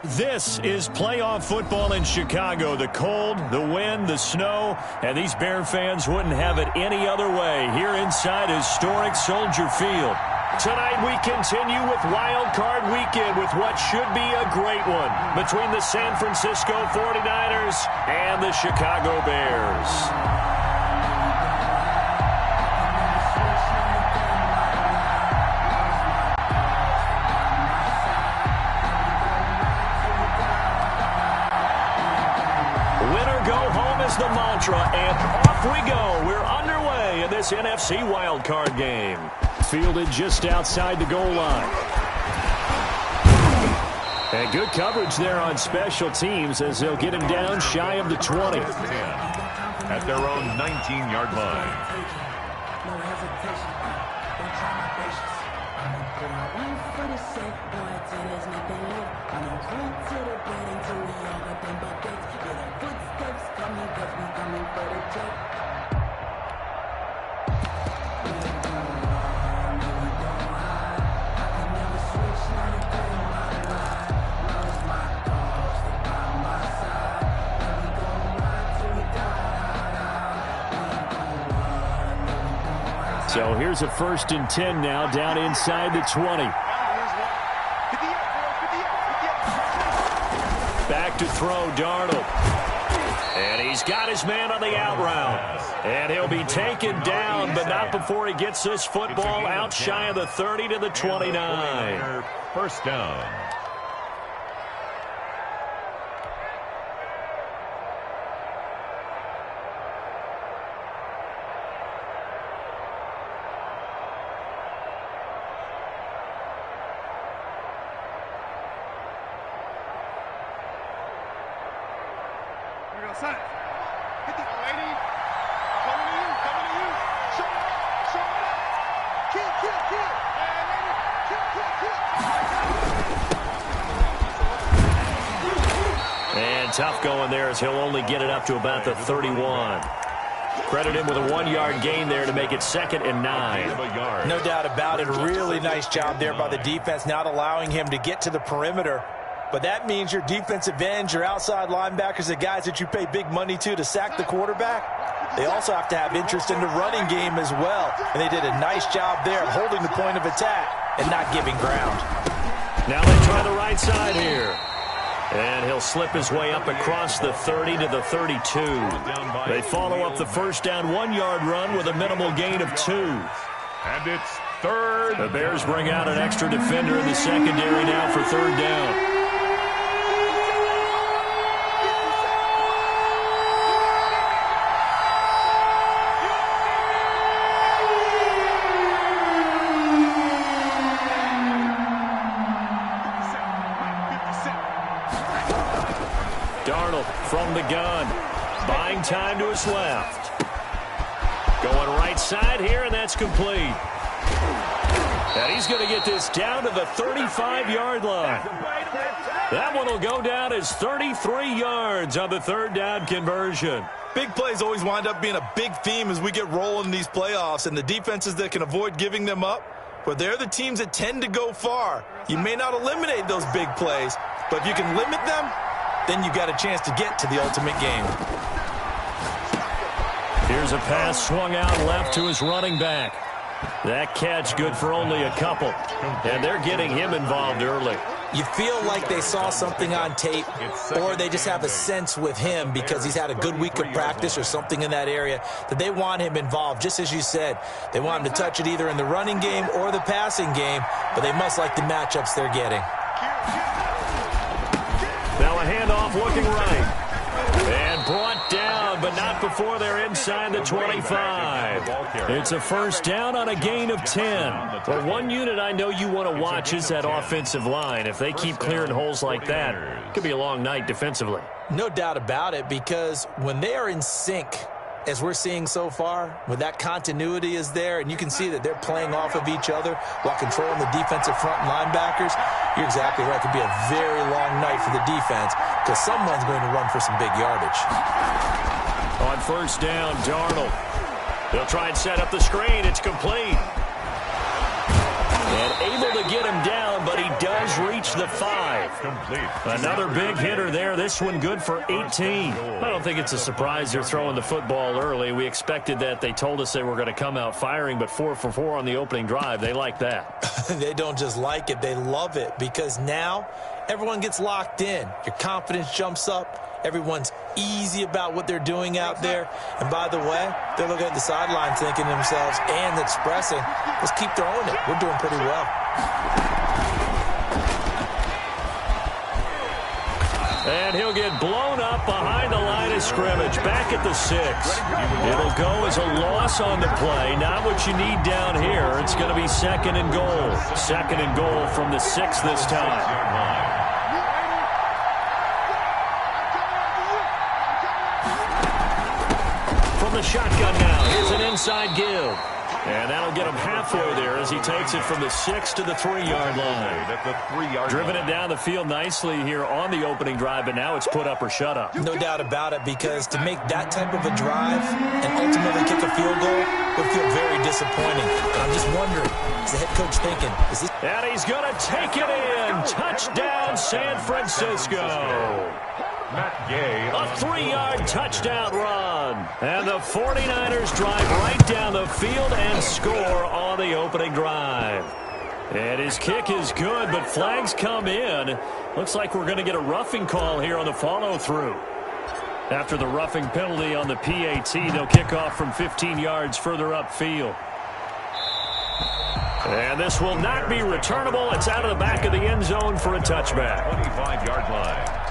This is playoff football in Chicago. The cold, the wind, the snow, and these Bear fans wouldn't have it any other way here inside historic Soldier Field. Tonight we continue with Wild Card Weekend with what should be a great one between the San Francisco 49ers and the Chicago Bears. The mantra, and off we go. We're underway in this NFC wildcard game. Fielded just outside the goal line. And good coverage there on special teams as they'll get him down shy of the 20. At their own 19-yard line. No hesitation. Don't try my patience. I'ma put my one for the sake, boy, till there's nothing left. I'ma run to the bed until we all got them buckets. Get our footsteps coming, cause we coming for the check. I can never switch, not a thing in my life. Lost my cause, they by my side. And we gon' ride till we die. So here's a 1st and 10 now, down inside the 20. Back to throw, Darnold. And he's got his man on the out route. And he'll be taken down, but not before he gets this football out shy of the 30 to the 29. First down. Son, hit the lady. Coming to you. Show up. Kill. And tough going there as he'll only get it up to about the 31. Credit him with a 1-yard gain there to make it 2nd and 9. No doubt about it. A really nice job there by the defense, not allowing him to get to the perimeter. But that means your defensive ends, your outside linebackers, the guys that you pay big money to sack the quarterback, they also have to have interest in the running game as well. And they did a nice job there of holding the point of attack and not giving ground. Now they try the right side here. And he'll slip his way up across the 30 to the 32. They follow up the first down 1-yard run with a minimal gain of 2. And it's 3rd. The Bears bring out an extra defender in the secondary now for 3rd down. From the gun, buying time to his left. Going right side here, and that's complete. And he's going to get this down to the 35-yard line. That one will go down as 33 yards on the 3rd down conversion. Big plays always wind up being a big theme as we get rolling in these playoffs, and the defenses that can avoid giving them up, but they're the teams that tend to go far. You may not eliminate those big plays, but if you can limit them, then you've got a chance to get to the ultimate game. Here's a pass swung out left to his running back. That catch good for only a couple. And they're getting him involved early. You feel like they saw something on tape, or they just have a sense with him because he's had a good week of practice or something in that area that they want him involved. Just as you said, they want him to touch it either in the running game or the passing game, but they must like the matchups they're getting. Now a handoff looking right. And brought down, but not before they're inside the 25. It's a 1st down on a gain of 10. Well, one unit I know you want to watch is that offensive line. If they keep clearing holes like that, it could be a long night defensively. No doubt about it, because when they are in sync, as we're seeing so far, when that continuity is there and you can see that they're playing off of each other while controlling the defensive front linebackers, you're exactly right. It could be a very long night for the defense because someone's going to run for some big yardage. On 1st down, Darnold. They'll try and set up the screen. It's complete. And able to get him down, but he does has reached the 5. Complete. Another big hitter there. This one good for 18. I don't think it's a surprise they're throwing the football early. We expected that. They told us they were going to come out firing, but 4 for 4 on the opening drive. They like that. They don't just like it. They love it because now everyone gets locked in. Your confidence jumps up. Everyone's easy about what they're doing out there. And by the way, they're looking at the sideline thinking to themselves and expressing, let's keep throwing it. We're doing pretty well. And he'll get blown up behind the line of scrimmage, back at the 6. It'll go as a loss on the play. Not what you need down here. It's going to be 2nd and goal. 2nd and goal from the 6 this time. The shotgun now. Here's an inside give. And that'll get him halfway there as he takes it from the 6 to the 3-yard line. At the 3-yard Driven it down the field nicely here on the opening drive, but now it's put up or shut up. No doubt about it, because to make that type of a drive and ultimately kick a field goal would feel very disappointing. But I'm just wondering, is the head coach thinking, is this... And he's going to take it in. Touchdown, San Francisco. Matt Gay. A 3-yard touchdown run. And the 49ers drive right down the field and score on the opening drive. And his kick is good, but flags come in. Looks like we're going to get a roughing call here on the follow-through. After the roughing penalty on the PAT, they'll kick off from 15 yards further upfield. And this will not be returnable. It's out of the back of the end zone for a touchback. 25-yard line.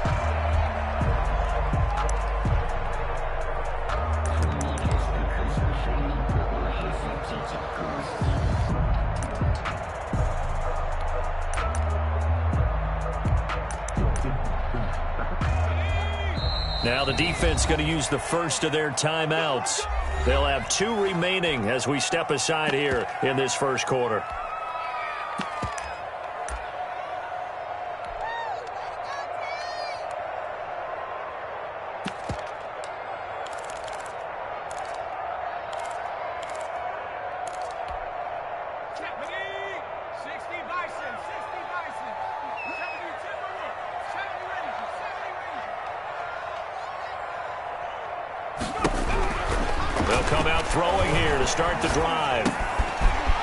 Now the defense going to use the first of their timeouts. They'll have 2 remaining as we step aside here in this first quarter. Come out throwing here to start the drive.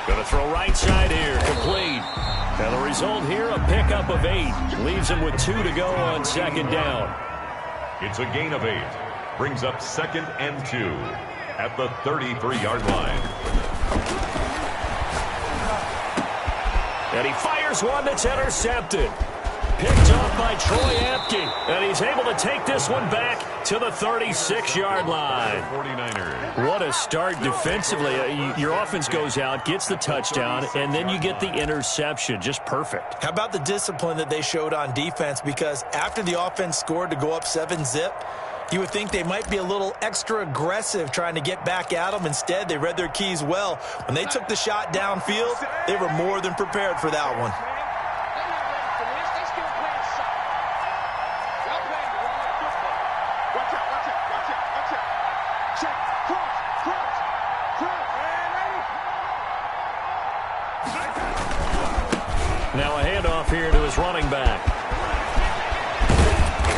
Going to throw right side here, complete. And the result here, a pickup of 8. Leaves him with 2 to go on 2nd down. It's a gain of 8. Brings up 2nd and 2 at the 33-yard line. And he fires one that's intercepted. Picked off by Troy Apke. And he's able to take this one back to the 36-yard line. 49ers. What a start defensively. Your offense goes out, gets the touchdown, and then you get the interception. Just perfect. How about the discipline that they showed on defense? Because after the offense scored to go up 7-zip, you would think they might be a little extra aggressive trying to get back at them. Instead, they read their keys well. When they took the shot downfield, they were more than prepared for that one. Now a handoff here to his running back.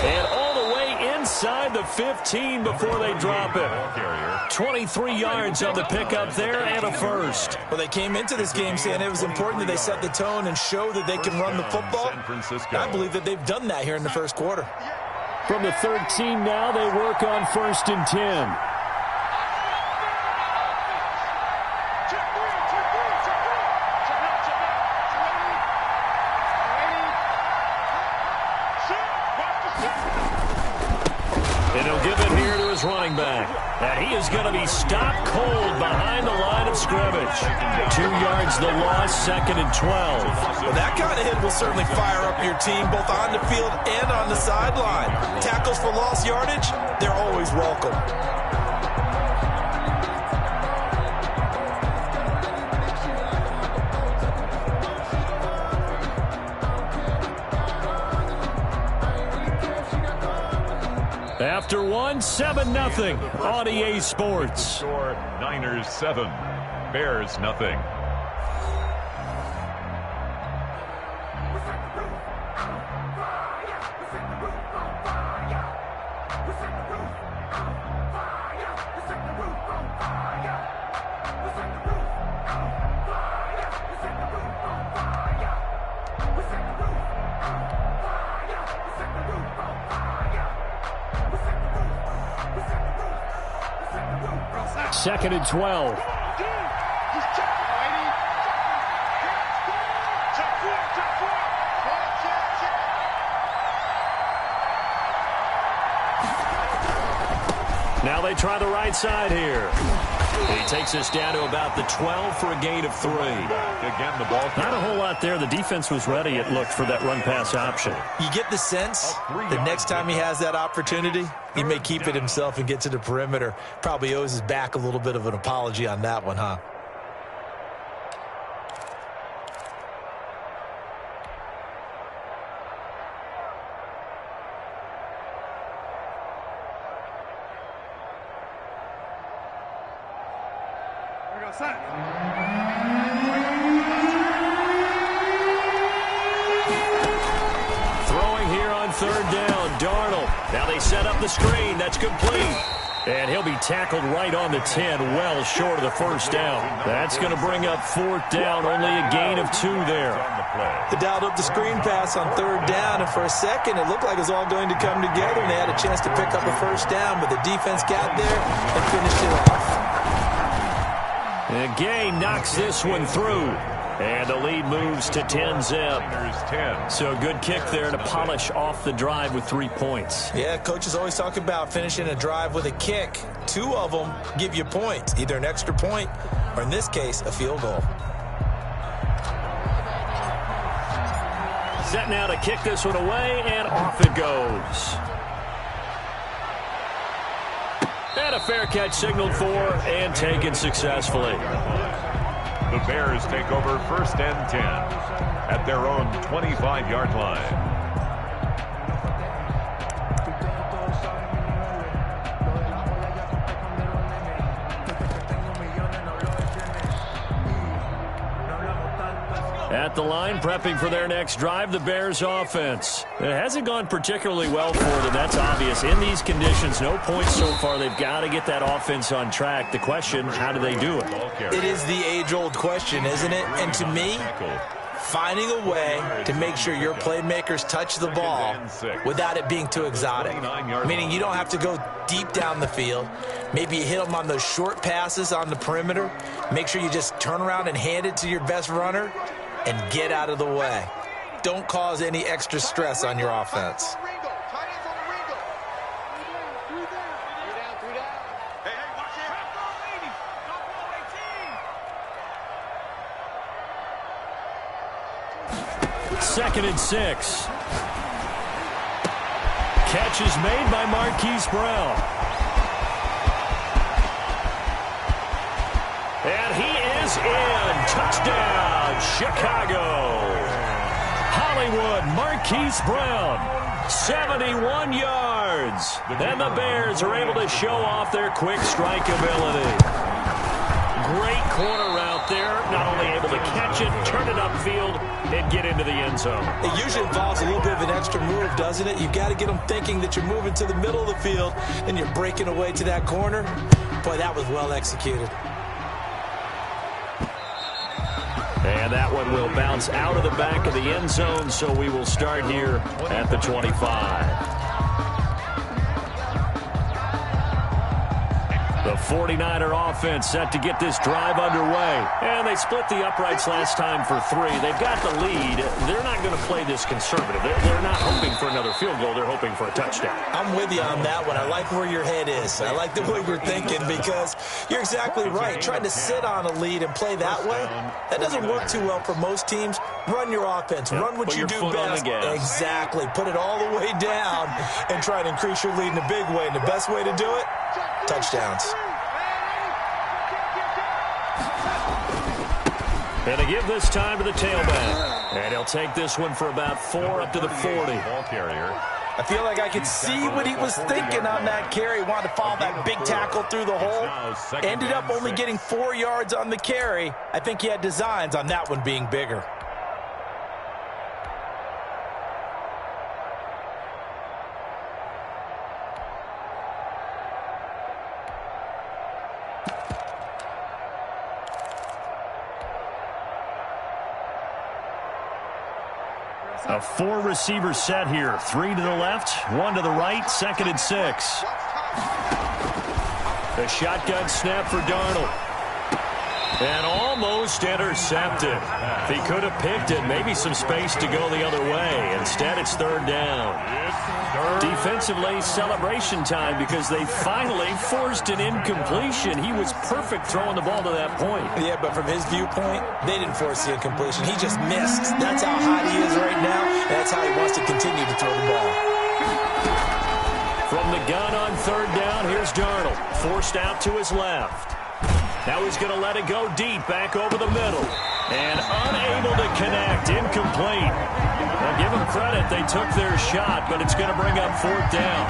And all the way inside the 15 before they drop it. 23 yards on the pickup there and a first. Well, they came into this game saying it was important that they set the tone and show that they can run the football. I believe that they've done that here in the first quarter. From the 13 now, they work on 1st and 10. And he'll give it here to his running back. And he is going to be stopped cold behind the line of scrimmage. 2 yards the loss, 2nd and 12. Well, that kind of hit will certainly fire up your team, both on the field and on the sideline. Tackles for lost yardage, they're always welcome. After one, 7-0 on EA Sports. Score Niners 7, Bears nothing. 2nd and 12. Now they try the right side here. He takes us down to about the 12 for a gain of 3. Again, the ball. Not a whole lot there. The defense was ready, it looked, for that run-pass option. You get the sense that next time he has that opportunity, he may keep it himself and get to the perimeter. Probably owes his back a little bit of an apology on that one, huh? Throwing here on 3rd down, Darnold. Now they set up the screen. That's complete. And he'll be tackled right on the 10, well short of the 1st down. That's going to bring up 4th down, only a gain of 2 there. They dialed up the screen pass on 3rd down, and for a second it looked like it was all going to come together, and they had a chance to pick up a 1st down, but the defense got there and finished it off. And Gay knocks this one through. And the lead moves to 10-zip. So good kick there to polish off the drive with 3 points. Yeah, coaches always talk about finishing a drive with a kick. 2 of them give you points, either an extra point or, in this case, a field goal. Set now to kick this one away, and off it goes. And a fair catch signaled for and taken successfully. The Bears take over 1st and 10 at their own 25-yard line. At the line, prepping for their next drive, the Bears offense. It hasn't gone particularly well for them, that's obvious. In these conditions, no points so far. They've got to get that offense on track. The question, how do they do it? It is the age-old question, isn't it? And to me, finding a way to make sure your playmakers touch the ball without it being too exotic. Meaning you don't have to go deep down the field. Maybe you hit them on those short passes on the perimeter. Make sure you just turn around and hand it to your best runner and get out of the way. Don't cause any extra stress on your offense. Second and 6. Catch is made by Marquise Brown. And he is in. Touchdown, Chicago. Hollywood, Marquise Brown, 71 yards. And the Bears are able to show off their quick strike ability. Great corner route there. Not only able to catch it, turn it upfield, and get into the end zone. It usually involves a little bit of an extra move, doesn't it? You've got to get them thinking that you're moving to the middle of the field and you're breaking away to that corner. Boy, that was well executed. And that one will bounce out of the back of the end zone, so we will start here at the 25. The 49er offense set to get this drive underway. And they split the uprights last time for 3. They've got the lead. They're not going to play this conservative. They're not hoping for another field goal. They're hoping for a touchdown. I'm with you on that one. I like where your head is. I like the way you're thinking because you're exactly right. Trying to sit on a lead and play that way, that doesn't work too well for most teams. Run your offense. Run what you do best. Exactly. Put it all the way down and try to increase your lead in a big way. And the best way to do it, touchdowns. And to give this time to the tailback. And he'll take this one for about 4 up to the 40. Ball carrier. I feel like I could see what he was thinking on that carry. Wanted to follow that big tackle through the hole. Ended up only getting 4 yards on the carry. I think he had designs on that one being bigger. A 4-receiver set here. 3 to the left, 1 to the right, 2nd and 6. A shotgun snap for Darnold. And almost intercepted. If he could have picked it, maybe some space to go the other way. Instead, it's third down. Defensively, celebration time because they finally forced an incompletion. He was perfect throwing the ball to that point. Yeah, but from his viewpoint, they didn't force the incompletion. He just missed. That's how hot he is right now. That's how he wants to continue to throw the ball. From the gun on third down, here's Darnold. Forced out to his left. Now he's going to let it go deep, back over the middle. And unable to connect, incomplete. Now give them credit, they took their shot, but it's going to bring up fourth down.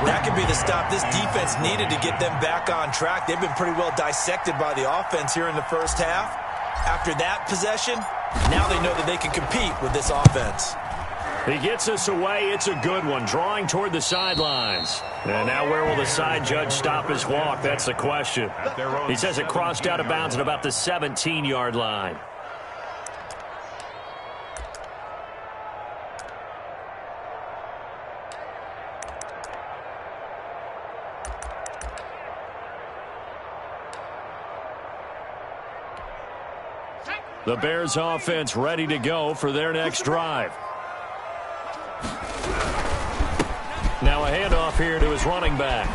That could be the stop this defense needed to get them back on track. They've been pretty well dissected by the offense here in the first half. After that possession, now they know that they can compete with this offense. He gets us away. It's a good one, drawing toward the sidelines. And now where will the side judge stop his walk? That's the question. He says it crossed out of bounds at about the 17-yard line. The Bears offense ready to go for their next drive. Now a handoff here to his running back.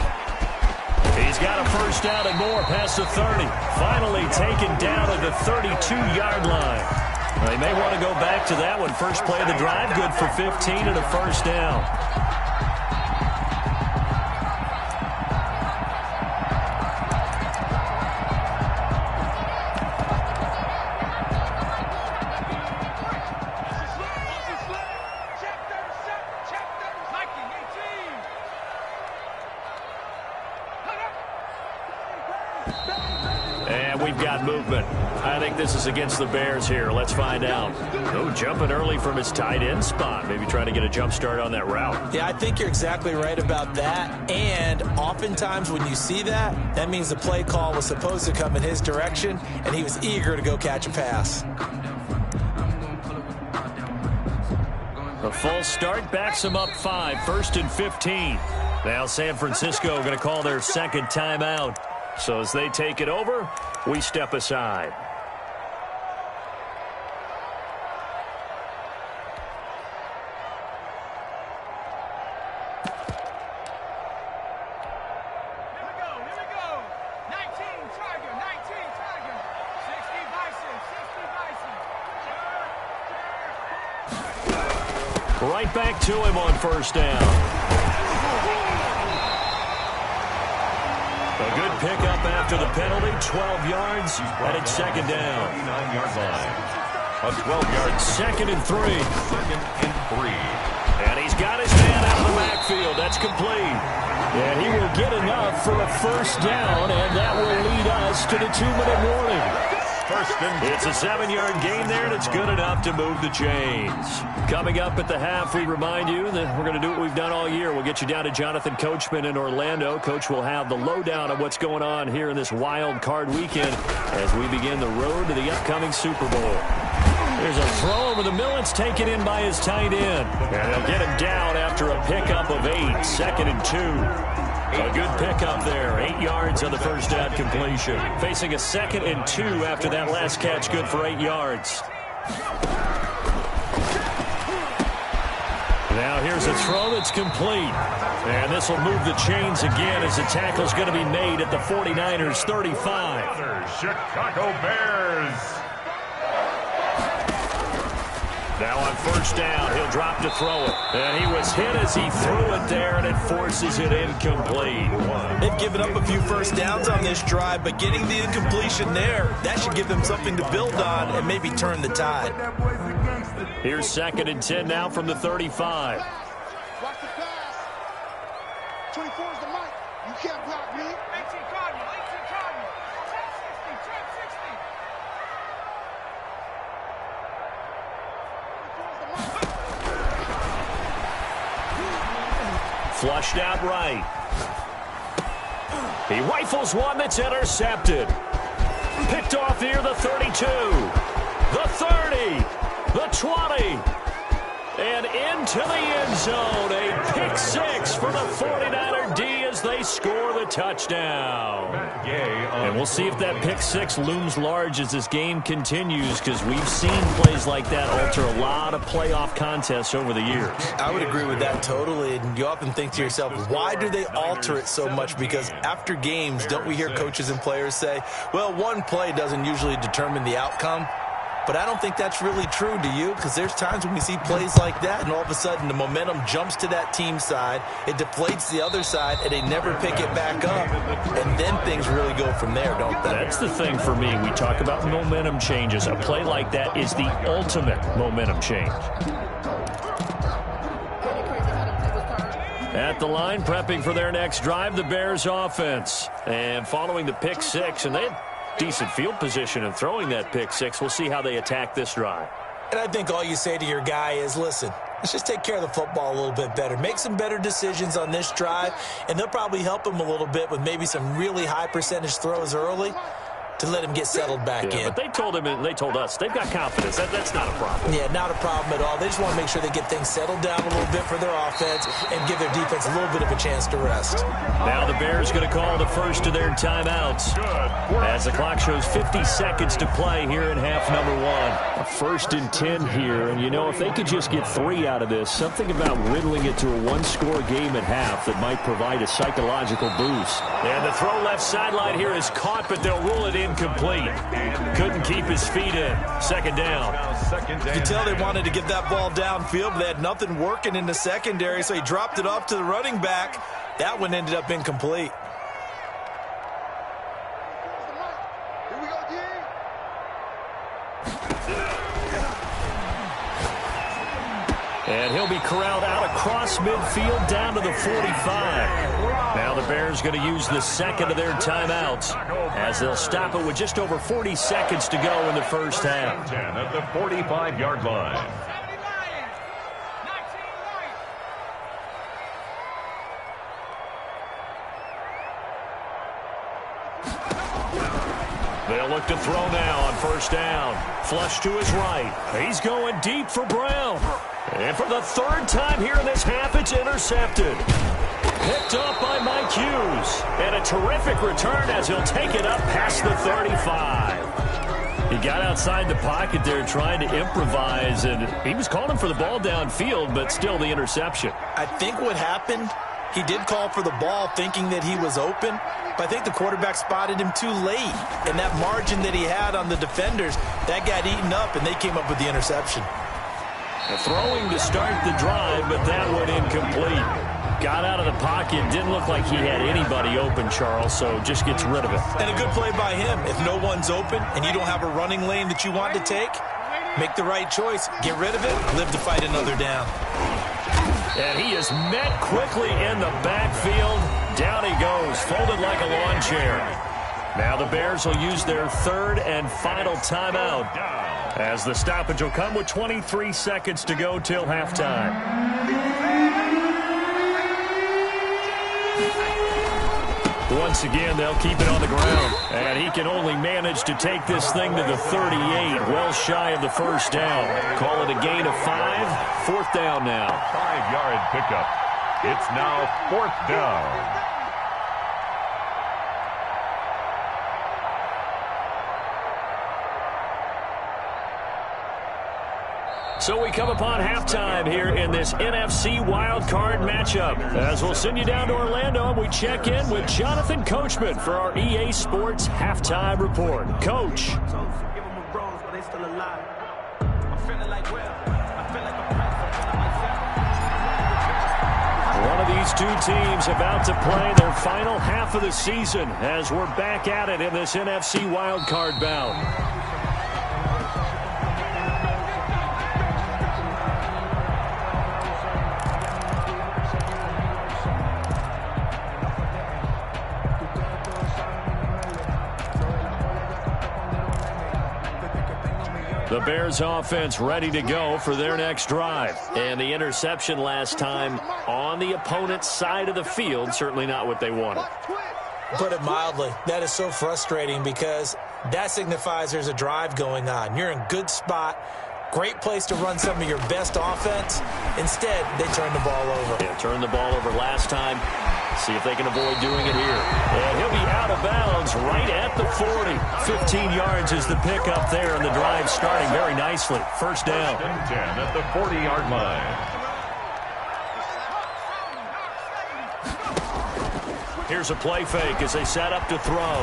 He's got a first down and more past the 30. Finally taken down at the 32-yard line. They may want to go back to that one. First play of the drive, good for 15 and a first down. And we've got movement. I think this is against the Bears here. Let's find out. Oh, jumping early from his tight end spot. Maybe trying to get a jump start on that route. Yeah, I think you're exactly right about that. And oftentimes when you see that, that means the play call was supposed to come in his direction, and he was eager to go catch a pass. A false start backs him up 5, 1st and 15. Now San Francisco going to call their second timeout. So as they take it over, we step aside. Here we go. 19 Tiger, 60 Bison. Right back to him on first down. A good pickup after the penalty, 12 yards, and it's second down. 39-yard line. A 12-yard second and 3. Second and 3. And he's got his man out of the backfield. That's complete. And he will get enough for a first down, and that will lead us to the 2-minute warning. It's a 7-yard gain there, and it's good enough to move the chains. Coming up at the half, we remind you that we're going to do what we've done all year. We'll get you down to Jonathan Coachman in Orlando. Coach will have the lowdown of what's going on here in this wild card weekend as we begin the road to the upcoming Super Bowl. There's a throw over the middle. It's taken in by his tight end. And they'll get him down after a pickup of 8, 2nd and 2. A good pickup there. 8 yards on the first down completion. Facing a 2nd and 2 after that last catch, good for 8 yards. Now here's a throw that's complete. And this will move the chains again as the tackle's going to be made at the 49ers 35. Chicago Bears. Now on first down, he'll drop to throw it. And he was hit as he threw it there, and it forces it incomplete. They've given up a few first downs on this drive, but getting the incompletion there, that should give them something to build on and maybe turn the tide. Here's 2nd and 10 now from the 35. Watch the pass. 24 is the mic. You can't block me. 18 Cardinal. 18 Cardinal. 10-60. Flushed out right. He rifles one that's intercepted. Picked off here, the 32, the 30, the 20. And into the end zone. A pick six for the 49er D as they score the touchdown. And we'll see if that pick six looms large as this game continues, because we've seen plays like that alter a lot of playoff contests over the years. I would agree with that totally. And you often think to yourself, why do they alter it so much? Because after games, don't we hear coaches and players say, well, one play doesn't usually determine the outcome? But I don't think that's really true, do you? Because there's times when we see plays like that, and all of a sudden the momentum jumps to that team side, it deflates the other side, and they never pick it back up. And then things really go from there, don't they? That's the thing for me. We talk about momentum changes. A play like that is the ultimate momentum change. At the line, prepping for their next drive, the Bears offense. And following the pick six, and they had decent field position and throwing that pick six. We'll see how they attack this drive. And I think all you say to your guy is, listen, let's just take care of the football a little bit better. Make some better decisions on this drive, and they'll probably help him a little bit with maybe some really high percentage throws early to let him get settled back in. But they told him and they told us they've got confidence. That's not a problem. Yeah, not a problem at all. They just want to make sure they get things settled down a little bit for their offense and give their defense a little bit of a chance to rest. Now the Bears going to call the first of their timeouts as the clock shows 50 seconds to play here in half number one. A 1st and 10 here, and you know, if they could just get 3 out of this, something about riddling it to a one-score game at half that might provide a psychological boost. And the throw left sideline here is caught, but they'll rule it incomplete. Couldn't keep his feet in. Second down. You can tell they wanted to get that ball downfield, but they had nothing working in the secondary, so he dropped it off to the running back. That one ended up incomplete. Here we go, D. And he'll be corralled out across midfield down to the 45. Now the Bears going to use the second of their timeouts as they'll stop it with just over 40 seconds to go in the first half. 10 at the 45-yard line. They'll look to throw now on first down. Flush to his right. He's going deep for Brown. And for the 3rd time here in this half, it's intercepted. Picked up by Mike Hughes. And a terrific return as he'll take it up past the 35. He got outside the pocket there trying to improvise, and he was calling for the ball downfield, but still the interception. I think what happened, he did call for the ball thinking that he was open, but I think the quarterback spotted him too late. And that margin that he had on the defenders, that got eaten up, and they came up with the interception. Throwing to start the drive, but that went incomplete. Got out of the pocket. Didn't look like he had anybody open, Charles, so just gets rid of it. And a good play by him. If no one's open and you don't have a running lane that you want to take, make the right choice. Get rid of it. Live to fight another down. And he is met quickly in the backfield. Down he goes, folded like a lawn chair. Now the Bears will use their 3rd and final timeout as the stoppage will come with 23 seconds to go till halftime. Once again, they'll keep it on the ground. And he can only manage to take this thing to the 38, well shy of the first down. Call it a gain of 5. 4th down now. 5-yard pickup. It's now 4th down. So we come upon halftime here in this NFC wildcard matchup. As we'll send you down to Orlando, and we check in with Jonathan Coachman for our EA Sports Halftime Report. Coach. One of these two teams about to play their final half of the season as we're back at it in this NFC wildcard bout. The Bears offense ready to go for their next drive. And the interception last time on the opponent's side of the field, certainly not what they wanted. Put it mildly, that is so frustrating because that signifies there's a drive going on. You're in good spot. Great place to run some of your best offense. Instead, they turn the ball over. Yeah, turned the ball over last time. See if they can avoid doing it here. And he'll be out of bounds right at the 40. 15 yards is the pickup there, and the drive starting very nicely. First down. 10 at the 40-yard line. Here's a play fake as they set up to throw.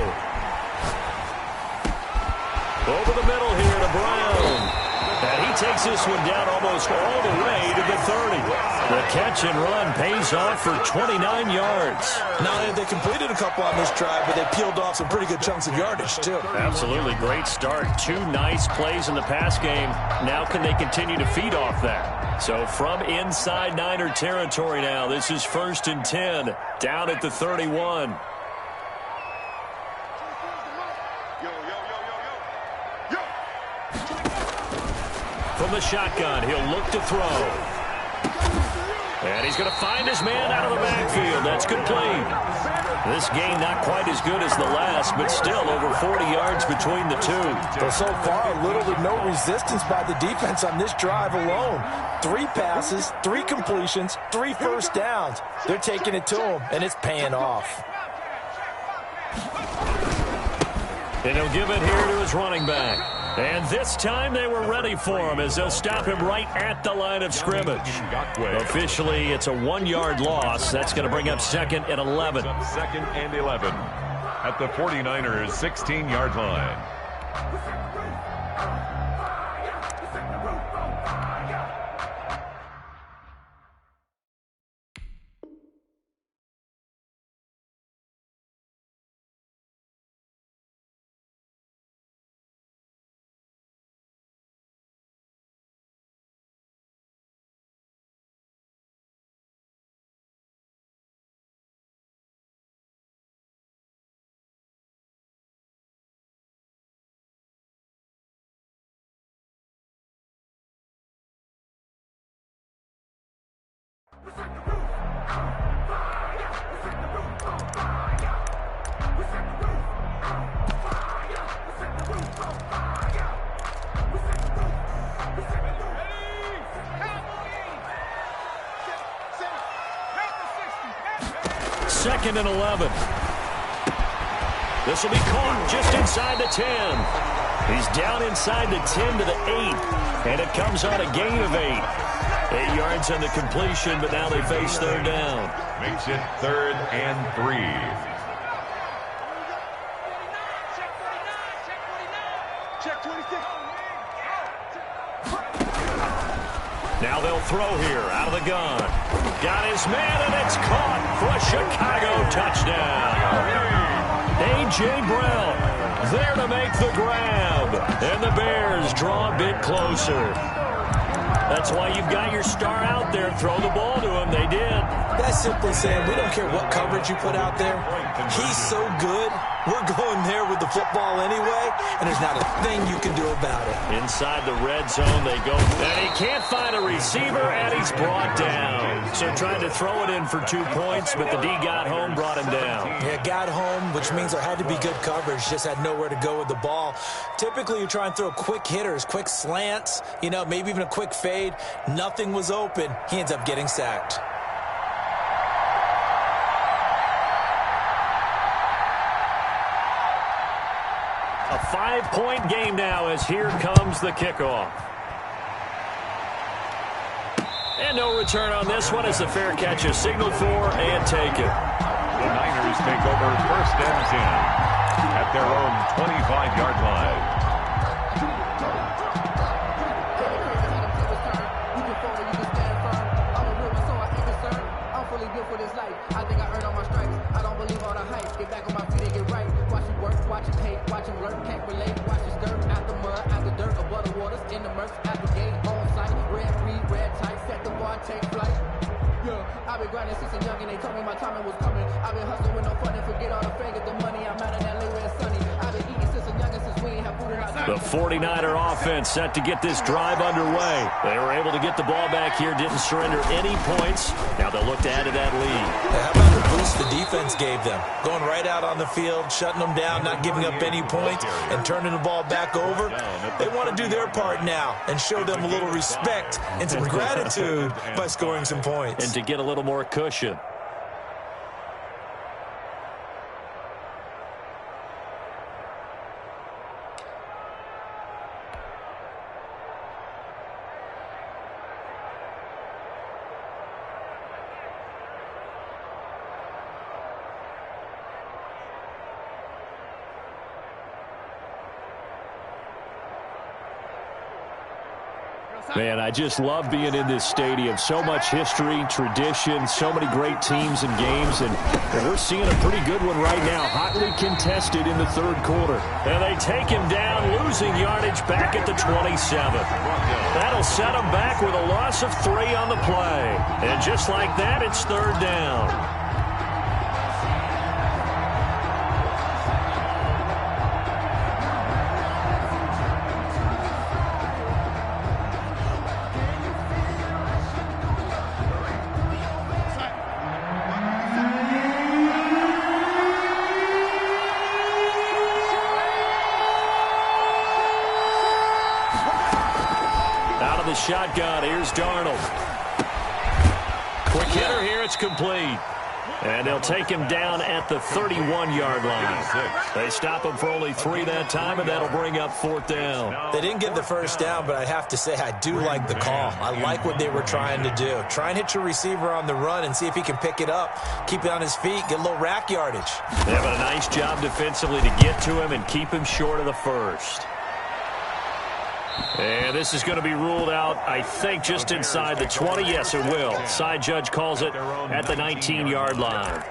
Over the middle here to Brown. And he takes this one down almost all the way to the 30. The catch and run pays off for 29 yards. Not only have they completed a couple on this drive, but they peeled off some pretty good chunks of yardage, too. Absolutely great start. 2 nice plays in the pass game. Now can they continue to feed off that? So from inside Niner territory now, this is 1st and 10, down at the 31. From the shotgun, he'll look to throw. And he's going to find his man out of the backfield. That's complete. This game not quite as good as the last, but still over 40 yards between the two. Well, so far, little to no resistance by the defense on this drive alone. 3 passes, 3 completions, 3 first downs. They're taking it to him, and it's paying off. And he'll give it here to his running back. And this time they were ready for him as they'll stop him right at the line of scrimmage. Officially, it's a 1-yard loss. That's going to bring up 2nd and 11. 2nd and 11 at the 49ers' 16-yard line. Second and 11. This will be caught just inside the 10. He's down inside the 10 to the 8. And it comes on a gain of 8. 8 yards on the completion, but now they face 3rd down. Makes it 3rd and 3. Check 26. Now they'll throw here out of the gun. Got his man, and it's caught for a Chicago touchdown. A.J. Brown there to make the grab. And the Bears draw a bit closer. That's why you've got your star out there. Throw the ball to him. They did. That's simply saying we don't care what coverage you put out there. He's so good. We're going there with the football anyway, and there's not a thing you can do about it. Inside the red zone they go. And he can't find a receiver, and he's brought down. So trying to throw it in for 2 points, but the D got home, brought him down. Yeah, got home, which means there had to be good coverage. Just had nowhere to go with the ball. Typically, you try and throw quick hitters, quick slants, maybe even a quick fade. Nothing was open. He ends up getting sacked. A 5-point game now as here comes the kickoff. And no return on this one as the fair catch is signaled for and taken. The Niners take over 1st and 10 at their own 25-yard line. I think I earned all my stripes. I don't believe all the hype. Get back on my feet and get right. Watch it work, watch it hate, watch it lurk, can't relate. Watch it stir, out the mud, out the dirt, above the waters, in the murks, out the gate, on site. Red read, red tight, set the bar, take flight. Yeah, I've been grinding since a young and they told me my timing was coming. I've been hustling with no fun and forget all the fame, get the money. I'm out of that late red sunny. I've been eating since a young and since we ain't have food in our The 49er offense set to get this drive underway. They were able to get the ball back here, didn't surrender any points. Now they'll look to add to that lead. How about the boost the defense gave them? Going right out on the field, shutting them down, not giving up any points, and turning the ball back over. They want to do their part now and show them a little respect and some gratitude by scoring some points. And to get a little more cushion. Man, I just love being in this stadium. So much history, tradition, so many great teams and games, and we're seeing a pretty good one right now. Hotly contested in the third quarter. And they take him down, losing yardage back at the 27. That'll set him back with a loss of 3 on the play. And just like that, it's third down. Shotgun, here's Darnold. Quick hitter here, it's complete. And they'll take him down at the 31-yard line. They stop him for only 3 that time, and that'll bring up fourth down. They didn't get the first down, but I have to say I do like the call. I like what they were trying to do. Try and hit your receiver on the run and see if he can pick it up, keep it on his feet, get a little rack yardage. They have a nice job defensively to get to him and keep him short of the first. And this is going to be ruled out, I think, just inside the 20. Yes, it will. Side judge calls it at the 19-yard line.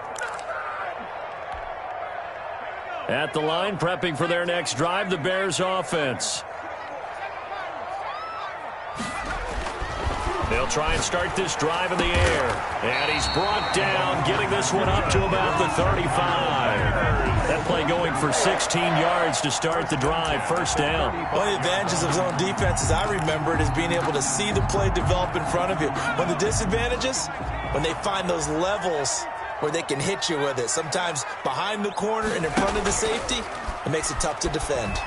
At the line, prepping for their next drive, the Bears offense. They'll try and start this drive in the air. And he's brought down, getting this one up to about the 35. That play going for 16 yards to start the drive. First down. One of the advantages of zone defense, as I remember it, is being able to see the play develop in front of you. One of the disadvantages, when they find those levels where they can hit you with it, sometimes behind the corner and in front of the safety, it makes it tough to defend.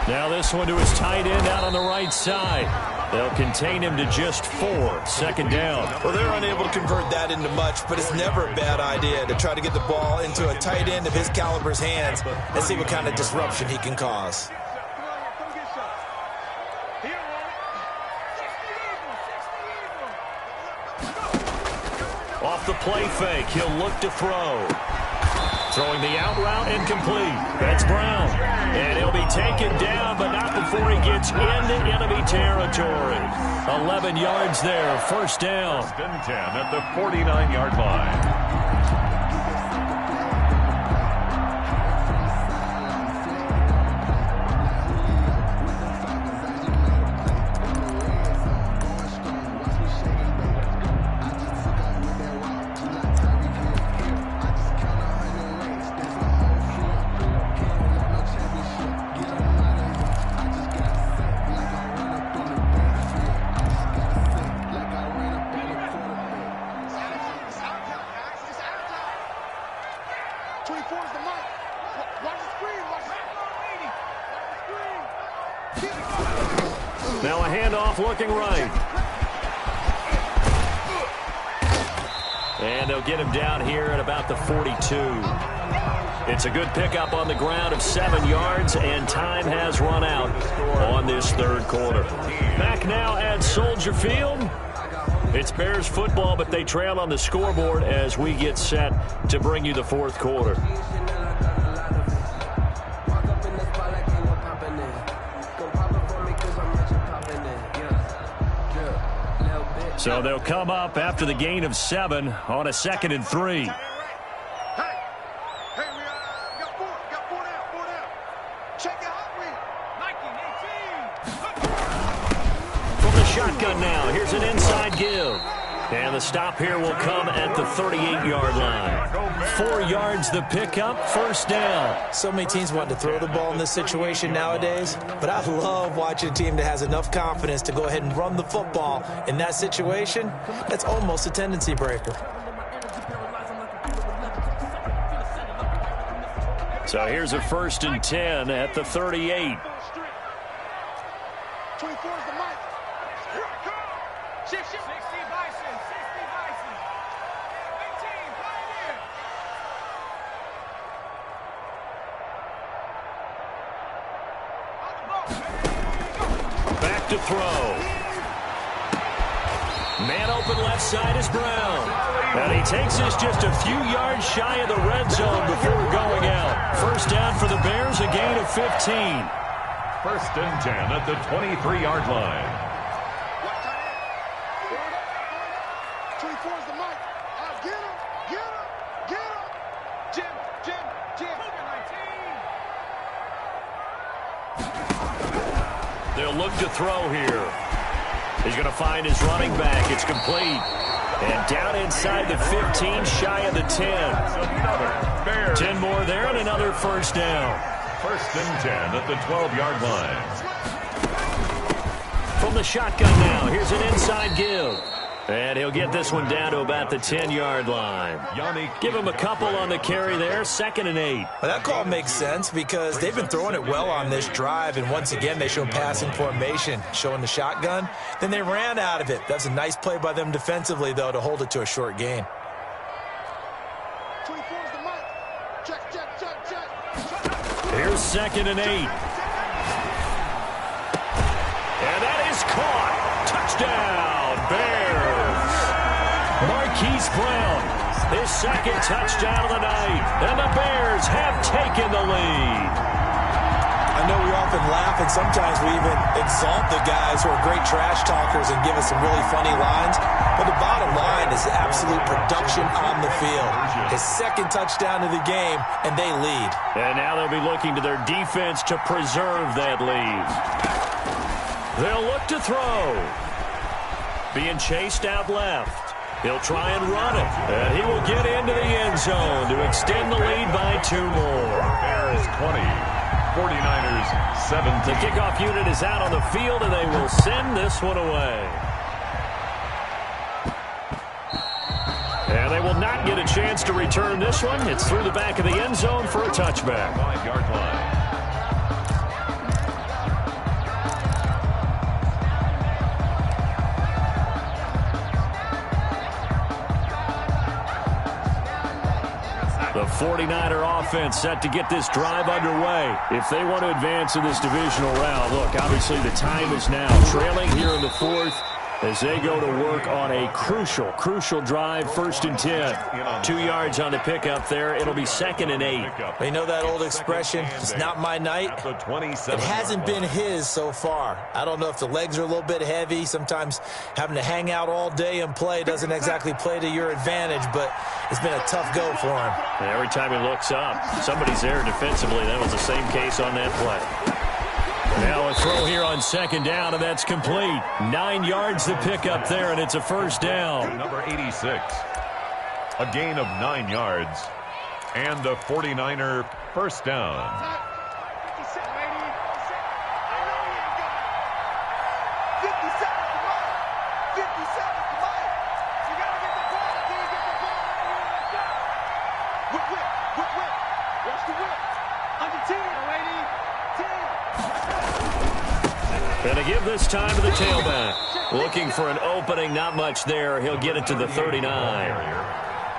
Now this one to his tight end out on the right side. They'll contain him to just 4. Second down. Well, they're unable to convert that into much, but it's never a bad idea to try to get the ball into a tight end of his caliber's hands and see what kind of disruption he can cause. Off the play fake, he'll look to throw. Throwing the out route incomplete. That's Brown. And he'll be taken down, but not before he gets into enemy territory. 11 yards there, first down. 10 at the 49-yard line. Now a handoff looking right. And they'll get him down here at about the 42. It's a good pickup on the ground of 7 yards, and time has run out on this third quarter. Back now at Soldier Field. It's Bears football, but they trail on the scoreboard as we get set to bring you the fourth quarter. So they'll come up after the gain of 7 on a 2nd and 3. We got 4 down. Check it out, From the shotgun now, here's an inside give. And the stop here will come at the 38-yard line. 4 yards the pickup, first down. So many teams want to throw the ball in this situation nowadays, but I love watching a team that has enough confidence to go ahead and run the football. In that situation, that's almost a tendency breaker. So here's a 1st and 10 at the 38. 24 is the mic. Here I come. 60 Bison, 60 Bison. 18, Pioneer. Back to throw. Man open left side is Brown. And he takes us just a few yards shy of the red zone before going out. First down for the Bears, a gain of 15. 1st and 10 at the 23-yard line. 24 is the mic. Get him, get him, get him. Jim. 19. They'll look to throw here. He's going to find his running back. It's complete. And down inside the 15, shy of the 10. 10 more there and another first down. 1st and 10 at the 12-yard line. From the shotgun now, here's an inside give. And he'll get this one down to about the 10-yard line. Give him a couple on the carry there, 2nd and 8. Well, that call makes sense because they've been throwing it well on this drive, and once again they show passing formation, showing the shotgun. Then they ran out of it. That's a nice play by them defensively, though, to hold it to a short gain. 24 is the mic. Check. Here's 2nd and 8. And that is caught. Touchdown, Bears. Marquise Brown, his 2nd touchdown of the night. And the Bears have taken the lead. I know we often laugh, and sometimes we even exalt the guys who are great trash talkers and give us some really funny lines. But the bottom line is absolute production on the field. His 2nd touchdown of the game, and they lead. And now they'll be looking to their defense to preserve that lead. They'll look to throw. Being chased out left. He'll try and run it. And he will get into the end zone to extend the lead by 2 more. Bears 20, 49ers 17. The kickoff unit is out on the field, and they will send this one away. And they will not get a chance to return this one. It's through the back of the end zone for a touchback. 5-yard line. The 49er offense set to get this drive underway. If they want to advance in this divisional round, look, obviously the time is now. Trailing here in the 4th as they go to work on a crucial drive, 1st and 10. 2 yards on the pickup there. It'll be 2nd and 8. You know that old expression, it's not my night? It hasn't been his so far. I don't know if the legs are a little bit heavy. Sometimes having to hang out all day and play doesn't exactly play to your advantage, but it's been a tough go for him. And every time he looks up, somebody's there defensively. That was the same case on that play. Now a throw here on 2nd down, and that's complete. 9 yards to pick up there, and it's a first down. Number 86. A gain of 9 yards. And a 49er first down. 57, lady. I know you ain't got it. 57 is the mic. 57 is the mic. You got to get the ball. Until you get the ball right here. Let's go. Whip. Watch the whip. Under 10, lady. 10. And to give this time to the tailback. Looking for an opening, not much there. He'll get it to the 39.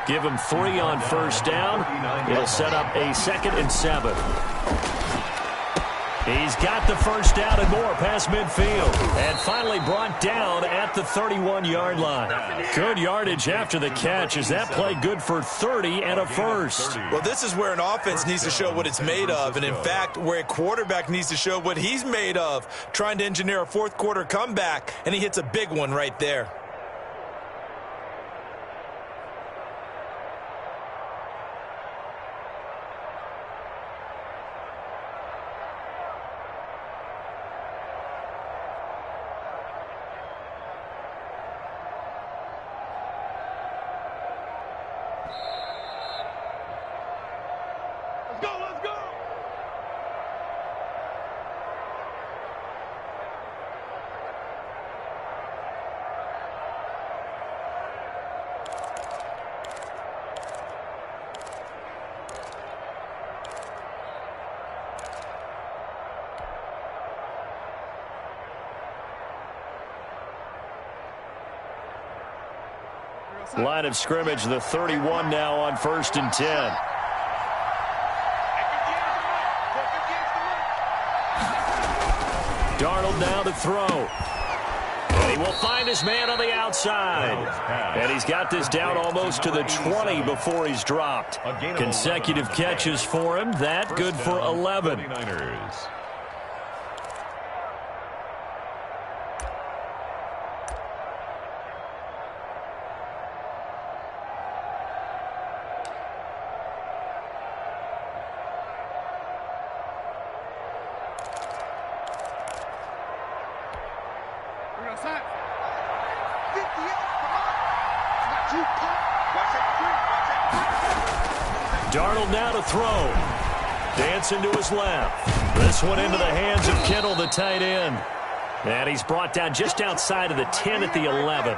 Give him 3 on first down. It'll set up a 2nd and 7. He's got the first down and more past midfield. And finally brought down at the 31-yard line. Good yardage after the catch. Is that play good for 30 and a first? Well, this is where an offense needs to show what it's made of. And, in fact, where a quarterback needs to show what he's made of. Trying to engineer a fourth-quarter comeback, and he hits a big one right there. Line of scrimmage, the 31 now on 1st and 10. Darnold now to throw. And he will find his man on the outside. And he's got this down almost to the 20 before he's dropped. Consecutive catches for him. That good for 11. Darnold now to throw. Dancing to his left. This one into the hands of Kittle, the tight end. And he's brought down just outside of the 10 at the 11.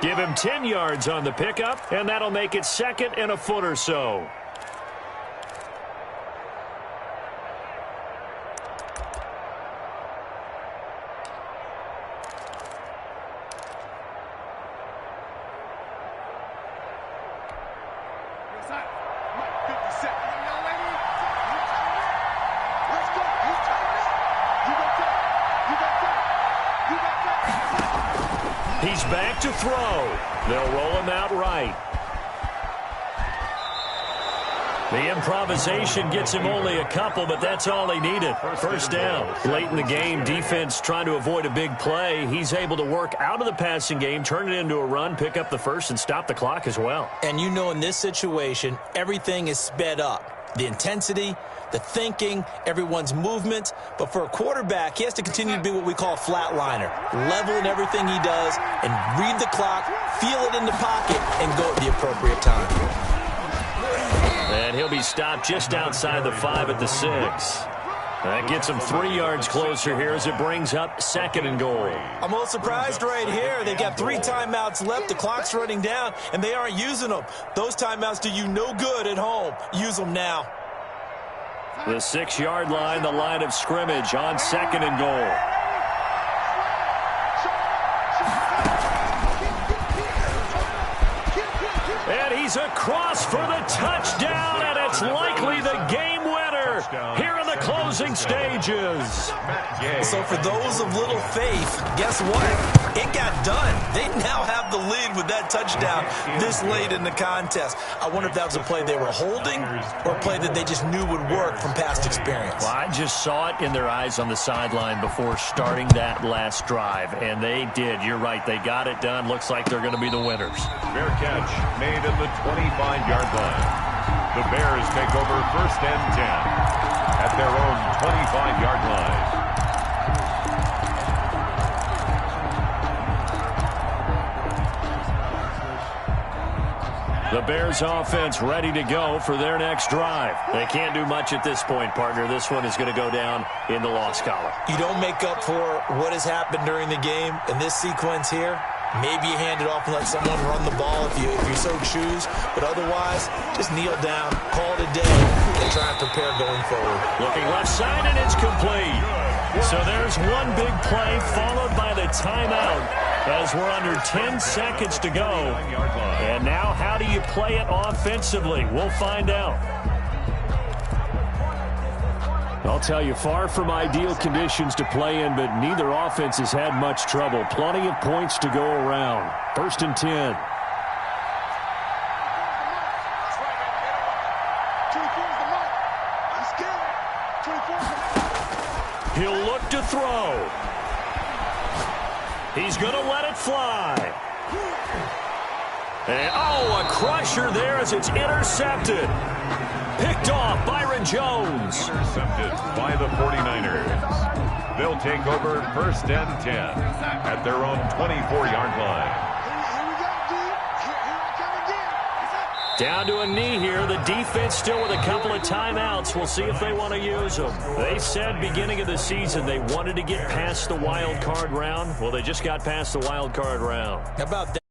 Give him 10 yards on the pickup, and that'll make it 2nd and a foot or so. He's back to throw. They'll roll him out right. The improvisation gets him only a couple, but that's all he needed. First down. Late in the game, defense trying to avoid a big play. He's able to work out of the passing game, turn it into a run, pick up the first, and stop the clock as well. And you know in this situation, everything is sped up. The intensity, the thinking, everyone's movement. But for a quarterback, he has to continue to be what we call a flatliner. Level in everything he does and read the clock, feel it in the pocket, and go at the appropriate time. And he'll be stopped just outside the 5 at the 6. That gets him 3 yards closer here as it brings up 2nd and goal. I'm a little surprised right here. They've got 3 timeouts left. The clock's running down, and they aren't using them. Those timeouts do you no good at home. Use them now. The 6-yard line, the line of scrimmage on 2nd and goal. And he's across for the touchdown, and it's likely the game winner here in the closing stages. So for those of little faith, guess what? It got done. They now have the lead with that touchdown this late in the contest. I wonder if that was a play they were holding or a play that they just knew would work from past experience. Well, I just saw it in their eyes on the sideline before starting that last drive, and they did. You're right. They got it done. Looks like they're going to be the winners. Fair catch made at the 25-yard line. The Bears take over 1st and 10 at their own 25-yard line. The Bears offense ready to go for their next drive. They can't do much at this point, partner. This one is going to go down in the loss column. You don't make up for what has happened during the game in this sequence here. Maybe you hand it off and let someone run the ball if you so choose. But otherwise, just kneel down, call it a day, and try and prepare going forward. Looking left side, and it's complete. So there's one big play followed by the timeout as we're under 10 seconds to go. And now how do you play it offensively? We'll find out. I'll tell you, far from ideal conditions to play in, but neither offense has had much trouble. Plenty of points to go around. 1st and 10. He'll look to throw. He's going to let it fly. And, a crusher there as it's intercepted. Picked off Byron Jones. Intercepted by the 49ers. They'll take over 1st and 10 at their own 24-yard line. Down to a knee here. The defense still with a couple of timeouts. We'll see if they want to use them. They said beginning of the season they wanted to get past the wild card round. Well, they just got past the wild card round. How about that?